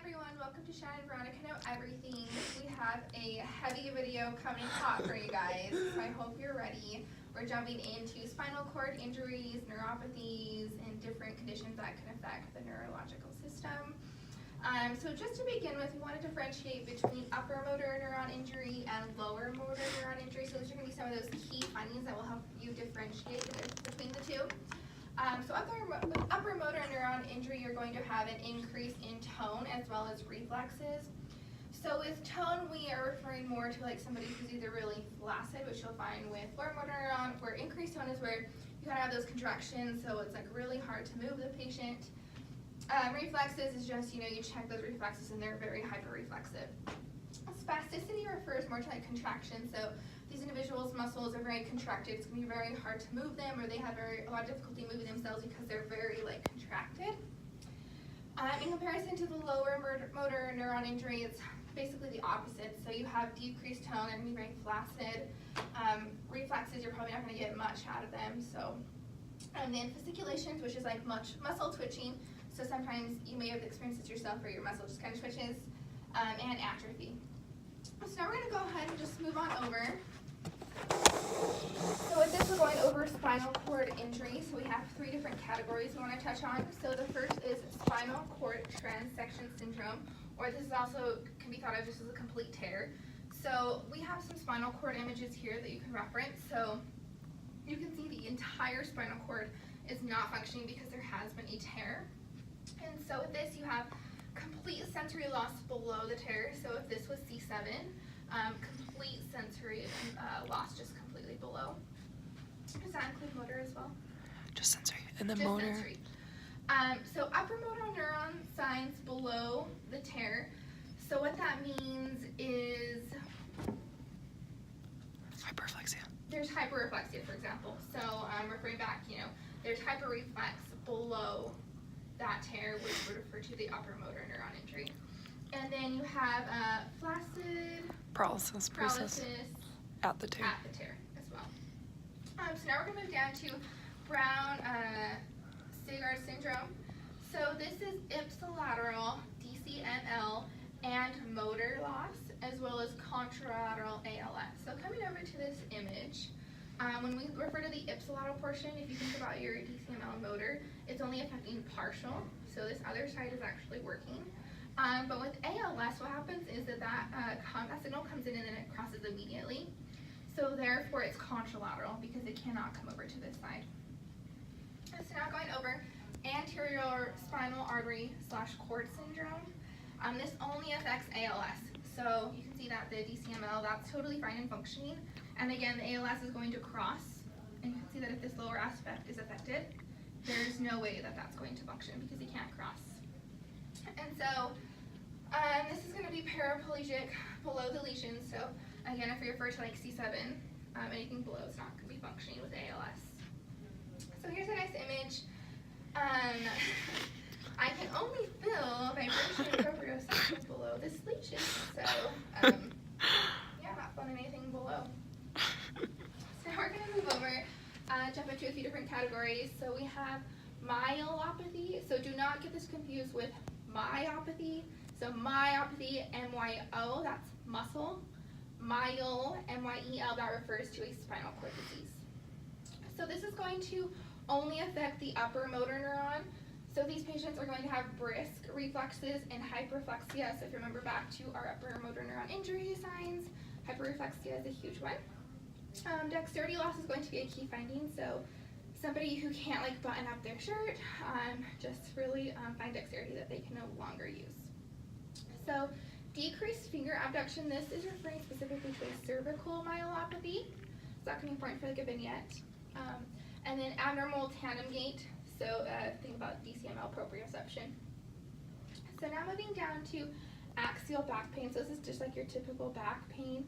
everyone, welcome to Shannon and Veronica Know Everything. We have a heavy video coming hot for you guys, so I hope you're ready. We're jumping into spinal cord injuries, neuropathies, and different conditions that can affect the neurological system. So just to begin with, we want to differentiate between upper motor neuron injury and lower motor neuron injury. So those are going to be some of those key findings that will help you differentiate between the two. So upper motor neuron injury, you're going to have an increase in tone as well as reflexes. So with tone, we are referring more to like somebody who's either really flaccid, which you'll find with lower motor neuron, where increased tone is where you kind of have those contractions, so it's like really hard to move the patient. Reflexes is just, you check those reflexes and they're very hyperreflexive. Spasticity refers more to like contraction, so these individuals' muscles are very contracted. It's going to be very hard to move them, or they have a lot of difficulty moving themselves because they're very contracted. In comparison to the lower motor neuron injury, it's basically the opposite. So you have decreased tone, they're going to be very flaccid. Reflexes, you're probably not going to get much out of them. So, and then fasciculations, which is like much muscle twitching. So sometimes you may have experienced this yourself where your muscle just kind of twitches, and atrophy. So now we're going to go ahead and just move on over. So with this, we're going over spinal cord injury. So we have three different categories we want to touch on. So the first is spinal cord transection syndrome, or this is also can be thought of just as a complete tear. So we have some spinal cord images here that you can reference. So you can see the entire spinal cord is not functioning because there has been a tear. And so with this, you have complete sensory loss below the tear. So if this was C7, complete sensory loss just completely below. Does that include motor as well? Just sensory. And then just motor. Sensory. So upper motor neuron signs below the tear. So what that means is Hyperreflexia. There's hyperreflexia, for example. So referring back, there's hyperreflex below that tear, which would refer to the upper motor neuron injury. And then you have flaccid paralysis at the tear. As well. So now we're going to move down to Brown-Sequard syndrome. So this is ipsilateral DCML and motor loss, as well as contralateral ALS. So coming over to this image, when we refer to the ipsilateral portion, if you think about your DCML motor, it's only affecting partial, so this other side is actually working. But with ALS, what happens is that signal comes in and then it crosses immediately. So therefore it's contralateral because it cannot come over to this side. And so now going over anterior spinal artery / cord syndrome. This only affects ALS. So you can see that the DCML, that's totally fine and functioning. And again, the ALS is going to cross, and you can see that if this lower aspect is affected, there's no way that that's going to function because it can't cross. And so this is going to be paraplegic below the lesion. So again, if you refer to like C7, anything below is not going to be functioning with ALS. So here's a nice image. I can only feel vibration proprioception below this lesion. So yeah, not feeling anything below. So we're going to move over, jump into a few different categories. So we have myelopathy. So do not get this confused with myopathy. So myopathy, M-Y-O, that's muscle. Myel, M-Y-E-L, that refers to a spinal cord disease. So this is going to only affect the upper motor neuron. So these patients are going to have brisk reflexes and hyperreflexia. So if you remember back to our upper motor neuron injury signs, hyperreflexia is a huge one. Dexterity loss is going to be a key finding. So somebody who can't button up their shirt, just really find dexterity that they can no longer use. So decreased finger abduction, this is referring specifically to a cervical myelopathy. So that can be important for a vignette. And then abnormal tandem gait. So think about DCML proprioception. So now moving down to axial back pain. So this is just like your typical back pain.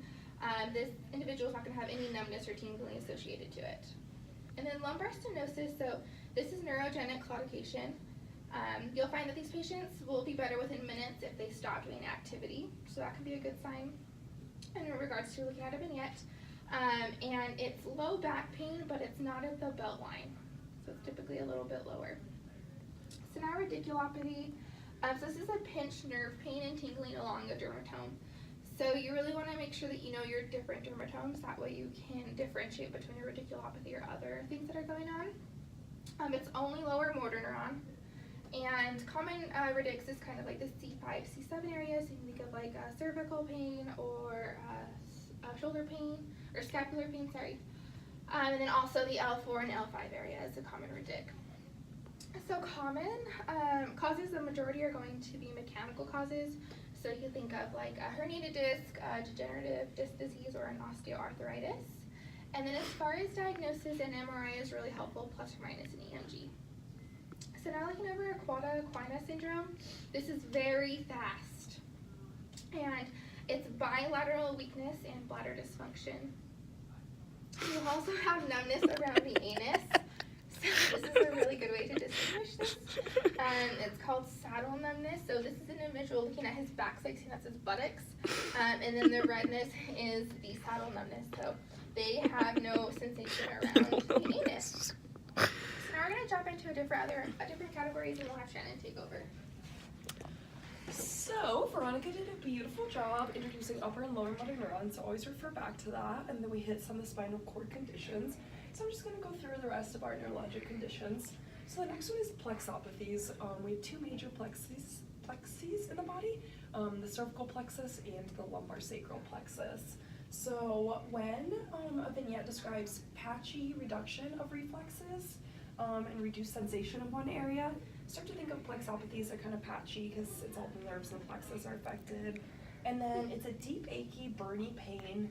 This individual is not going to have any numbness or tingling associated to it. And then lumbar stenosis. So this is neurogenic claudication. You'll find that these patients will be better within minutes if they stop doing activity. So that can be a good sign in regards to looking at a vignette. And it's low back pain, but it's not at the belt line. So it's typically a little bit lower. So now radiculopathy. So this is a pinched nerve pain and tingling along a dermatome. So you really want to make sure that you know your different dermatomes. That way you can differentiate between a radiculopathy or other things that are going on. It's only lower motor neuron. And common radix is kind of like the C5, C7 areas. You can think of like cervical pain or shoulder pain or scapular pain, sorry. And then also the L4 and L5 area is a common radic. So common causes, the majority are going to be mechanical causes. So you can think of like a herniated disc, degenerative disc disease, or an osteoarthritis. And then as far as diagnosis, an MRI is really helpful, plus or minus an EMG. So now looking over Quata-Quina syndrome, this is very fast. And it's bilateral weakness and bladder dysfunction. You also have numbness around the anus. So this is a really good way to distinguish this. It's called saddle numbness. So this is an individual looking at his backside, seeing that's his buttocks. And then the redness is the saddle numbness. So they have no sensation around the anus. So now we're going to jump into a different categories, and we'll have Shannon take over. So, Veronica did a beautiful job introducing upper and lower motor neurons, so always refer back to that, and then we hit some of the spinal cord conditions. So I'm just going to go through the rest of our neurologic conditions. So the next one is plexopathies. We have two major plexes in the body, the cervical plexus and the lumbar sacral plexus. So when a vignette describes patchy reduction of reflexes and reduced sensation in one area, start to think of plexopathies are kind of patchy because it's all the nerves and the plexus are affected. And then it's a deep, achy, burny pain,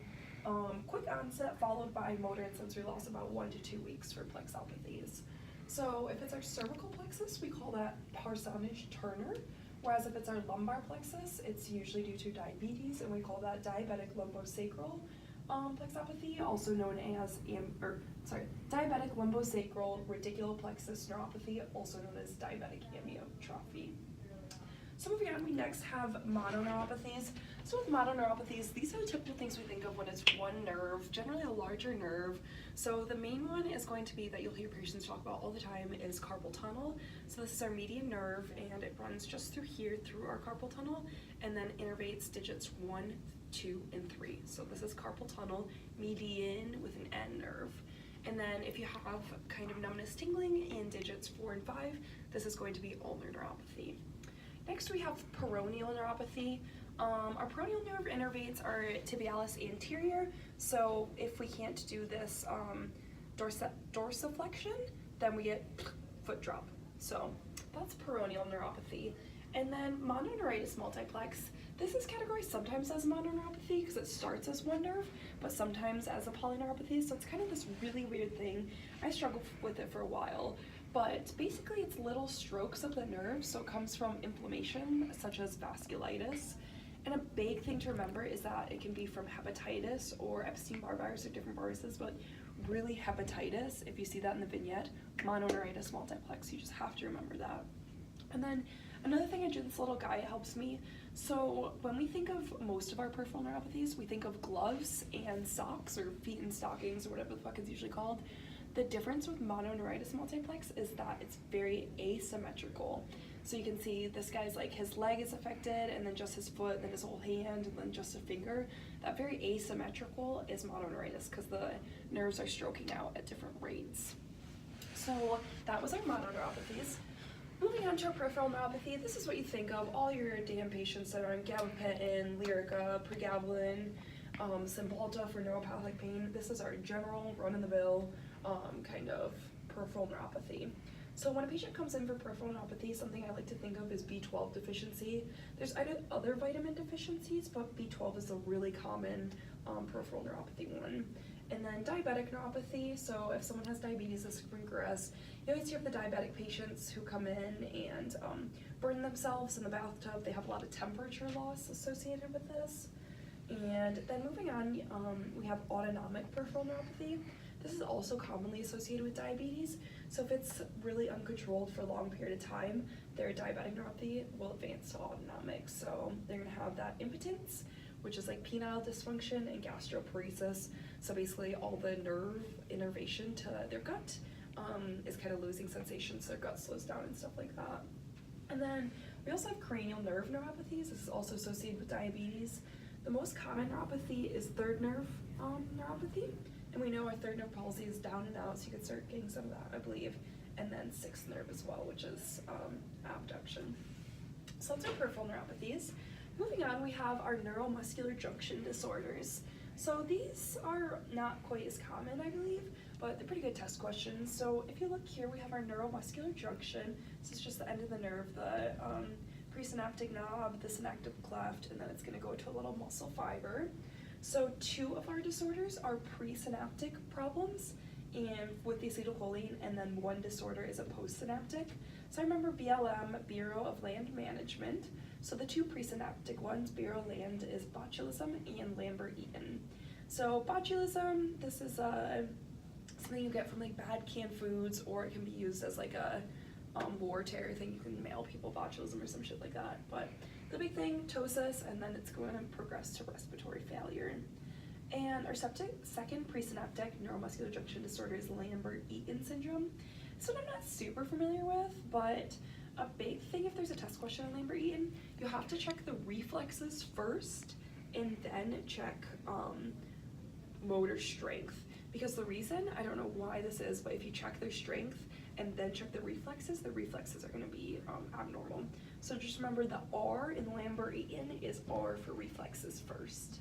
quick onset followed by motor and sensory loss about 1 to 2 weeks for plexopathies. So if it's our cervical plexus, we call that Parsonage-Turner, whereas if it's our lumbar plexus, it's usually due to diabetes, and we call that diabetic lumbosacral plexopathy, also known as diabetic lumbosacral radiculoplexus neuropathy, also known as diabetic amyotrophy. So moving on, we next have mononeuropathies. So with mononeuropathies, these are the typical things we think of when it's one nerve, generally a larger nerve. So the main one is going to be that you'll hear patients talk about all the time is carpal tunnel. So this is our median nerve, and it runs just through here, through our carpal tunnel, and then innervates digits 1, 2, and 3. So this is carpal tunnel, median with an N nerve. And then if you have kind of numbness tingling in digits 4 and 5, this is going to be ulnar neuropathy. Next we have peroneal neuropathy. Our peroneal nerve innervates our tibialis anterior, so if we can't do this dorsiflexion, then we get foot drop. So that's peroneal neuropathy. And then mononeuritis multiplex, this is categorized sometimes as mononeuropathy because it starts as one nerve, but sometimes as a polyneuropathy, so it's kind of this really weird thing. I struggled with it for a while. But basically it's little strokes of the nerve, so it comes from inflammation such as vasculitis. And a big thing to remember is that it can be from hepatitis or Epstein-Barr virus or different viruses, but really hepatitis, if you see that in the vignette, mononeuritis multiplex, you just have to remember that. And then another thing I drew this little guy, it helps me. So when we think of most of our peripheral neuropathies, we think of gloves and socks or feet in stockings or whatever the fuck it's usually called. The difference with mononeuritis multiplex is that it's very asymmetrical. So you can see this guy's like his leg is affected, and then just his foot, then his whole hand, and then just a finger. That very asymmetrical is mononeuritis because the nerves are stroking out at different rates. So that was our mononeuropathies. Moving on to our peripheral neuropathy, this is what you think of all your damn patients that are on gabapentin, Lyrica, pregabalin, Cymbalta for neuropathic pain. This is our general run-of-the-mill kind of peripheral neuropathy. So when a patient comes in for peripheral neuropathy, something I like to think of is B12 deficiency. There's other vitamin deficiencies, but B12 is a really common peripheral neuropathy one. And then diabetic neuropathy, so if someone has diabetes, this can progress. You always hear of the diabetic patients who come in and burn themselves in the bathtub. They have a lot of temperature loss associated with this. And then moving on, we have autonomic peripheral neuropathy. This is also commonly associated with diabetes. So if it's really uncontrolled for a long period of time, their diabetic neuropathy will advance to autonomic. So they're gonna have that impotence, which is like penile dysfunction, and gastroparesis. So basically all the nerve innervation to their gut is kind of losing sensation, so their gut slows down and stuff like that. And then We also have cranial nerve neuropathies. This is also associated with diabetes. The most common neuropathy is third nerve neuropathy. And we know our third nerve palsy is down and out, so you could start getting some of that, I believe. And then sixth nerve as well, which is abduction. So that's our peripheral neuropathies. Moving on, we have our neuromuscular junction disorders. So these are not quite as common, I believe, but they're pretty good test questions. So if you look here, we have our neuromuscular junction. This is just the end of the nerve, the presynaptic knob, the synaptic cleft, and then it's going to go to a little muscle fiber. So 2 of our disorders are presynaptic problems and with the acetylcholine, and then 1 disorder is a postsynaptic. So I remember BLM, Bureau of Land Management. So the 2 presynaptic ones, Bureau of Land, is botulism and Lambert-Eaton. So botulism, this is something you get from like bad canned foods, or it can be used as like a war terror thing. You can mail people botulism or some shit like that. But the big thing, ptosis, and then it's going to progress to respiratory failure. And our second presynaptic neuromuscular junction disorder is Lambert-Eaton syndrome. So I'm not super familiar with, but a big thing if there's a test question on Lambert-Eaton, you have to check the reflexes first and then check motor strength. Because the reason, I don't know why this is, but if you check their strength and then check the reflexes are going to be abnormal. So just remember the R in Lambert-Eaton is R for reflexes first.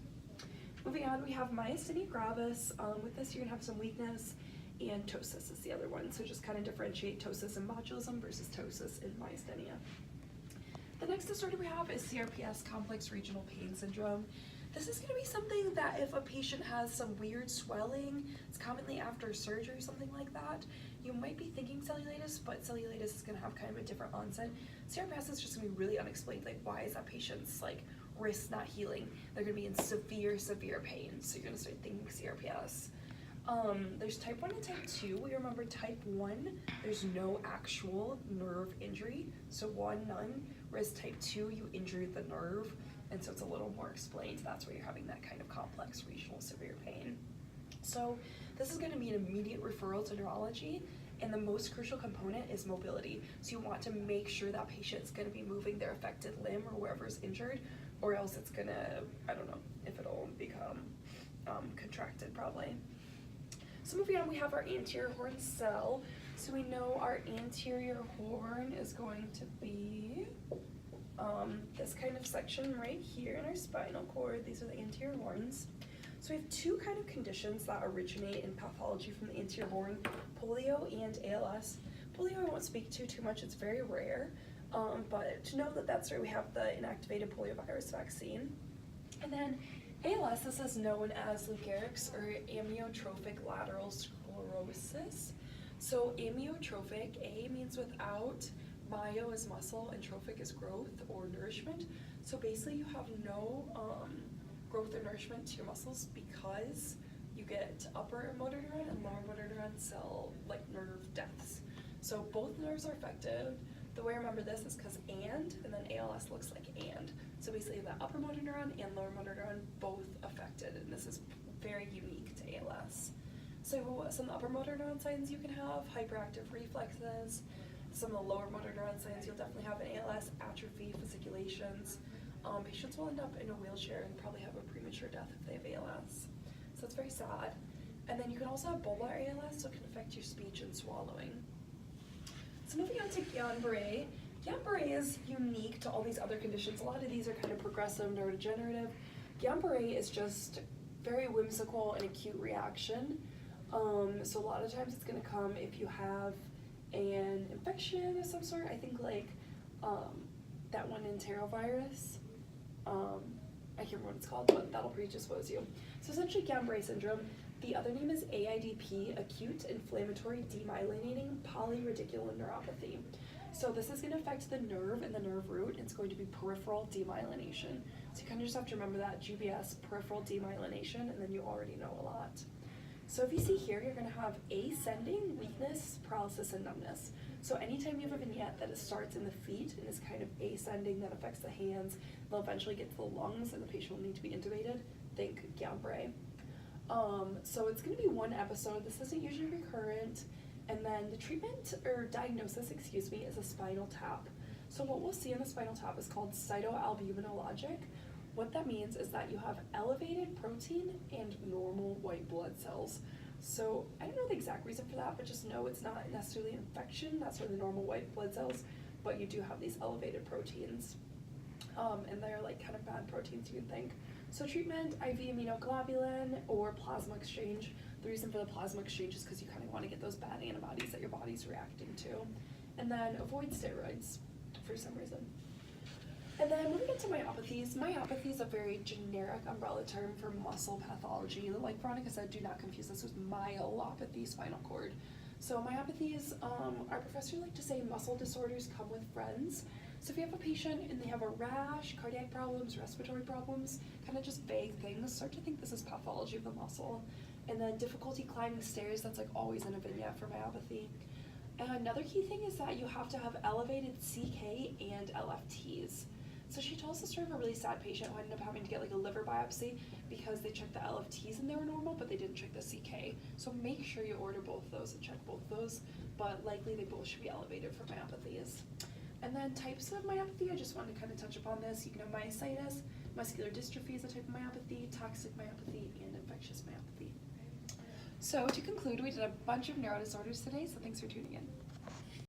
Moving on, we have myasthenia gravis. With this, you're going to have some weakness, and ptosis is the other one. So just kind of differentiate ptosis in botulism versus ptosis in myasthenia. The next disorder we have is CRPS, complex regional pain syndrome. This is going to be something that if a patient has some weird swelling, it's commonly after surgery or something like that, you might be thinking cellulitis, but cellulitis is going to have kind of a different onset. CRPS is just going to be really unexplained, like why is that patient's like wrist not healing? They're going to be in severe pain, so you're going to start thinking CRPS. There's type 1 and type 2. We remember type 1, there's no actual nerve injury, so 1, none, whereas type 2, you injured the nerve, and so it's a little more explained. That's where you're having that kind of complex regional severe pain. So this is going to be an immediate referral to neurology, and the most crucial component is mobility. So you want to make sure that patient's going to be moving their affected limb or wherever's injured, or else it's going to, I don't know if it'll become contracted probably. So moving on, we have our anterior horn cell. So we know our anterior horn is going to be this kind of section right here in our spinal cord. These are the anterior horns. So we have 2 kind of conditions that originate in pathology from the anterior horn, polio and ALS. Polio I won't speak to too much, it's very rare, but to know that that's where we have the inactivated poliovirus vaccine. And then ALS, this is known as Lou Gehrig's or amyotrophic lateral sclerosis. So amyotrophic, A means without, myo is muscle, and trophic is growth or nourishment. So basically you have no growth or nourishment to your muscles because you get upper motor neuron and lower motor neuron cell like nerve deaths. So both nerves are affected. The way I remember this is because and then ALS looks like and. So basically the upper motor neuron and lower motor neuron both affected, and this is very unique to ALS. So some of the upper motor neuron signs you can have, hyperactive reflexes. Some of the lower motor neuron signs you'll definitely have in ALS, atrophy, fasciculations. Patients will end up in a wheelchair and probably have a premature death if they have ALS. So it's very sad. And then you can also have bulbar ALS, so it can affect your speech and swallowing. So moving on to Guillain-Barré. Guillain-Barré is unique to all these other conditions. A lot of these are kind of progressive neurodegenerative. Guillain-Barré is just very whimsical and acute reaction. So a lot of times it's going to come if you have an infection of some sort. I think like that one enterovirus. I can't remember what it's called, but that'll predispose you. So essentially Guillain-Barré syndrome, the other name is AIDP, acute inflammatory demyelinating polyradicular neuropathy. So this is going to affect the nerve and the nerve root. It's going to be peripheral demyelination. So you kind of just have to remember that, GBS, peripheral demyelination, and then you already know a lot. So if you see here, you're going to have ascending weakness, paralysis, and numbness. So anytime you have a vignette that starts in the feet and is kind of ascending, that affects the hands, they'll eventually get to the lungs and the patient will need to be intubated, think Guillain-Barré. So it's going to be one episode. This isn't usually recurrent. And then the treatment or diagnosis, is a spinal tap. So what we'll see in the spinal tap is called cytoalbuminologic. What that means is that you have elevated protein and normal white blood cells. So I don't know the exact reason for that, but just know it's not necessarily an infection, that's for the normal white blood cells, but you do have these elevated proteins. And they're like kind of bad proteins, you can think. So treatment, IV immunoglobulin or plasma exchange. The reason for the plasma exchange is because you kind of want to get those bad antibodies that your body's reacting to. And then avoid steroids for some reason. And then when we get to myopathies, myopathy is a very generic umbrella term for muscle pathology. Like Veronica said, do not confuse this with myelopathy, spinal cord. So myopathies, our professors like to say muscle disorders come with friends. So if you have a patient and they have a rash, cardiac problems, respiratory problems, kind of just vague things, start to think this is pathology of the muscle. And then difficulty climbing stairs, that's like always in a vignette for myopathy. And another key thing is that you have to have elevated CK and LFTs. So she tells the story of a really sad patient who ended up having to get like a liver biopsy because they checked the LFTs and they were normal, but they didn't check the CK. So make sure you order both of those and check both of those, but likely they both should be elevated for myopathies. And then types of myopathy, I just wanted to kind of touch upon this. You can have myositis, muscular dystrophy is a type of myopathy, toxic myopathy, and infectious myopathy. So to conclude, we did a bunch of neurodisorders today, so thanks for tuning in.